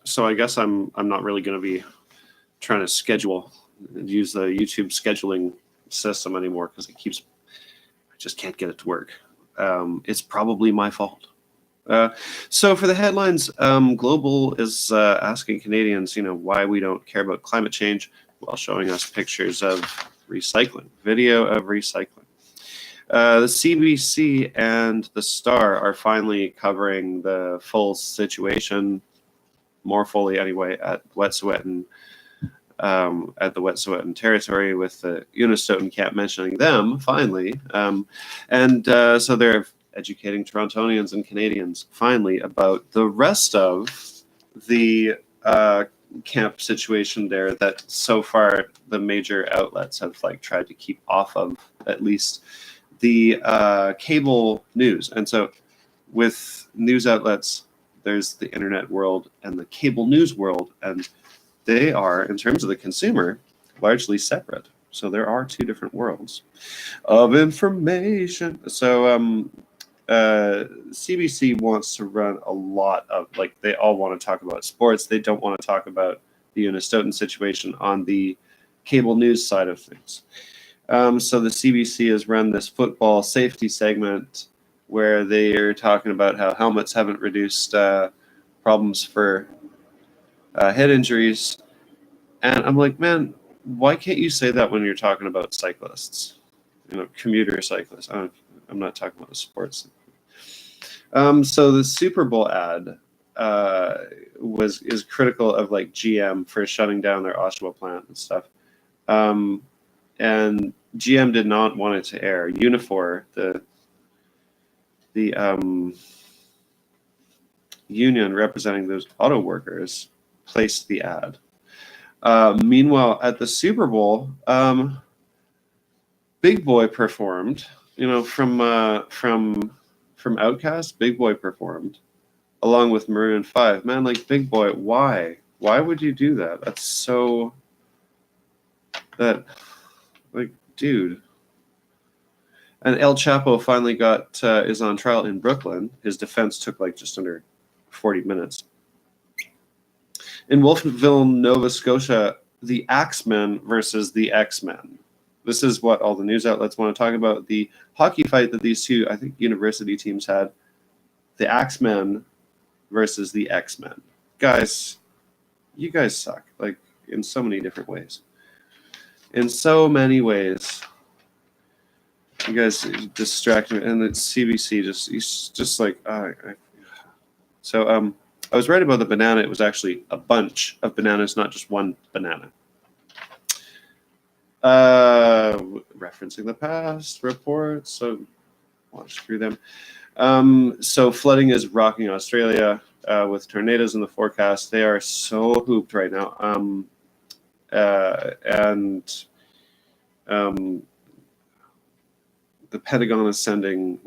So I guess I'm not really going to be trying to use the YouTube scheduling system anymore because I just can't get it to work. It's probably my fault. So for the headlines, Global is asking Canadians, why we don't care about climate change while showing us pictures of recycling, video of recycling. The CBC and the Star are finally covering the full situation, more fully anyway, at Wet'suwet'en, at the Wet'suwet'en territory, with the Unistoten camp mentioning them finally, so they're educating Torontonians and Canadians finally about the rest of the camp situation there that so far the major outlets have tried to keep off of, at least the cable news. And so with news outlets, there's the internet world and the cable news world, and they are, in terms of the consumer, largely separate. So there are two different worlds of information. So CBC wants to run a lot of, they all want to talk about sports. They don't want to talk about the Unistoten situation on the cable news side of things. So the CBC has run this football safety segment where they are talking about how helmets haven't reduced problems for head injuries. And I'm like, man, why can't you say that when you're talking about cyclists? Commuter cyclists. I'm not talking about the sports. So the Super Bowl ad is critical of GM for shutting down their Oshawa plant and stuff. And GM did not want it to air. Unifor, the union representing those auto workers, placed the ad. Meanwhile, at the Super Bowl, Big Boy performed. From Outkast, Big Boy performed along with Maroon 5. Man, Big Boy, why? Why would you do that? That's so... dude. And El Chapo finally is on trial in Brooklyn. His defense took just under 40 minutes. In Wolfville, Nova Scotia, the Axemen versus the X-Men. This is what all the news outlets want to talk about. The hockey fight that these two, I think, university teams had. The Axemen versus the X-Men. Guys, you guys suck. In so many different ways. In so many ways. You guys distract me. And the CBC So I was right about the banana. It was actually a bunch of bananas, not just one banana. Referencing the past reports, so watch through them. So flooding is rocking Australia with tornadoes in the forecast. They are so hooped right now. The Pentagon is sending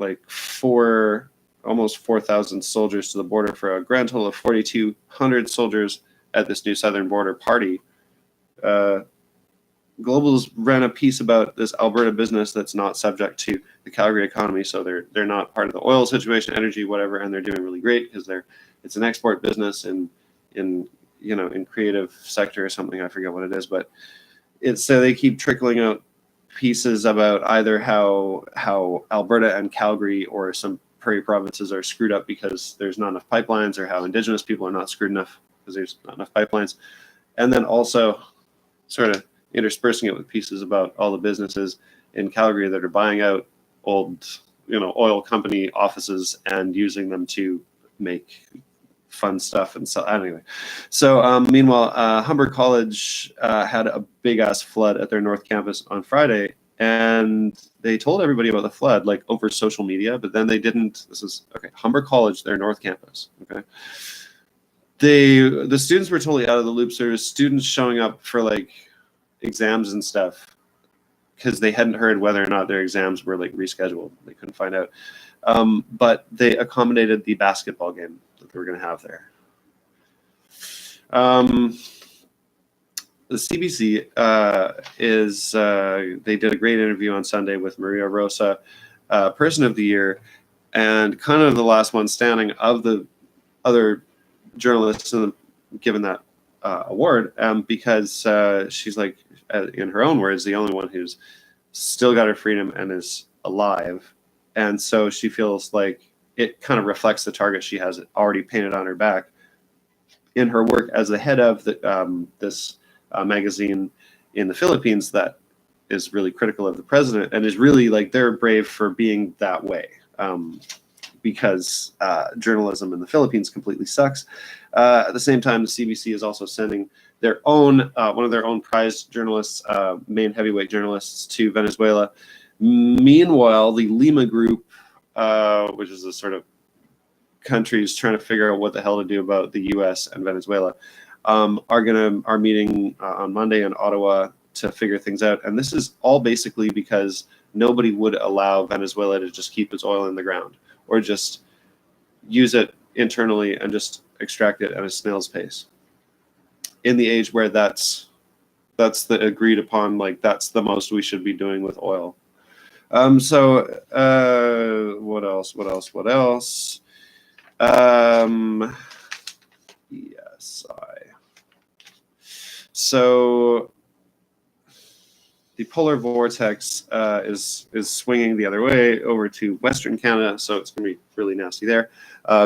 almost 4,000 soldiers to the border for a grand total of 4,200 soldiers at this new southern border party. Global's ran a piece about this Alberta business that's not subject to the Calgary economy, so they're not part of the oil situation, energy, whatever, and they're doing really great because it's an export business in creative sector or something. I forget what it is, but so they keep trickling out pieces about either how Alberta and Calgary or some prairie provinces are screwed up because there's not enough pipelines, or how Indigenous people are not screwed enough because there's not enough pipelines, and then also sort of interspersing it with pieces about all the businesses in Calgary that are buying out old, oil company offices and using them to make fun stuff. And so anyway, so meanwhile, Humber College had a big ass flood at their North Campus on Friday, and they told everybody about the flood over social media, but then they didn't. This is okay. Humber College, their North Campus. Okay. The students were totally out of the loop. So there was students showing up for exams and stuff because they hadn't heard whether or not their exams were rescheduled. They couldn't find out. But they accommodated the basketball game that they were going to have there. The CBC they did a great interview on Sunday with Maria Rosa, Person of the Year, and kind of the last one standing of the other journalists given that award, because she's like, in her own words, the only one who's still got her freedom and is alive. And so she feels like it kind of reflects the target she has already painted on her back in her work as the head of this magazine in the Philippines that is really critical of the president, and is really like, they're brave for being that way, because journalism in the Philippines completely sucks. At the same time, the CBC is also sending their own one of their own prized journalists, main heavyweight journalists, to Venezuela. Meanwhile, the Lima Group, which is a sort of countries trying to figure out what the hell to do about the U.S. and Venezuela, are meeting on Monday in Ottawa to figure things out. And this is all basically because nobody would allow Venezuela to just keep its oil in the ground, or just use it internally and just extract it at a snail's pace. In the age where that's the agreed upon, like, that's the most we should be doing with oil. So what else? So the polar vortex is swinging the other way over to Western Canada, so it's going to be really nasty there.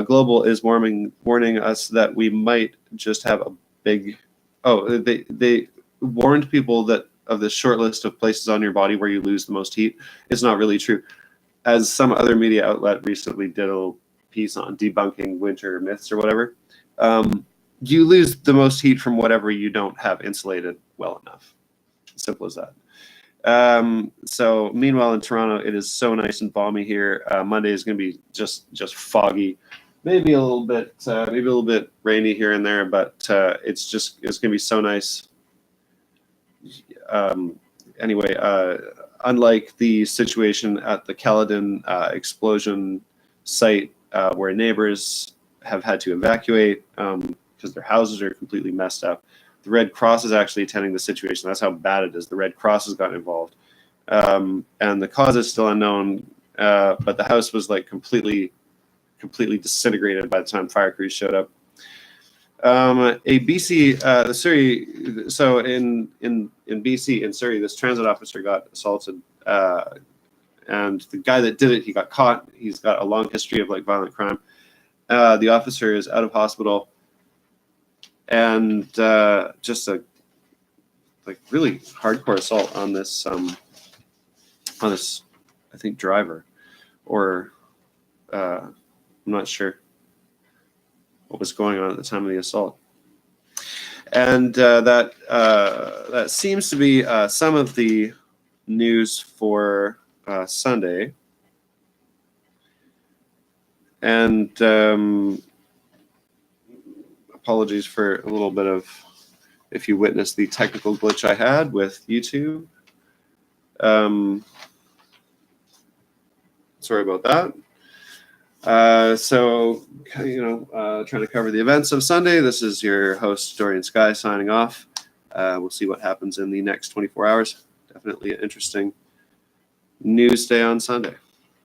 Global is warning us that we might just have a big. Oh, they warned people that of this short list of places on your body where you lose the most heat. It's not really true, as some other media outlet recently did a little piece on debunking winter myths or whatever. You lose the most heat from whatever you don't have insulated well enough. Simple as that. So meanwhile in Toronto, it is so nice and balmy here. Monday is going to be just foggy, maybe a little bit rainy here and there, but it's going to be so nice. Anyway, unlike the situation at the Caledon explosion site, where neighbors have had to evacuate because their houses are completely messed up, the Red Cross is actually attending the situation. That's how bad it is. The Red Cross has gotten involved. And the cause is still unknown, but the house was like completely disintegrated by the time fire crews showed up. A BC, the Surrey, so in BC, in Surrey, this transit officer got assaulted, and the guy that did it, he got caught. He's got a long history of like violent crime. The officer is out of hospital, and just a like really hardcore assault on this I think driver, or I'm not sure what was going on at the time of the assault. And that seems to be some of the news for Sunday. And apologies for a little bit of, if you witnessed the technical glitch I had with YouTube. Sorry about that. So, trying to cover the events of Sunday. This is your host, Dorian Sky, signing off. We'll see what happens in the next 24 hours. Definitely an interesting news day on Sunday.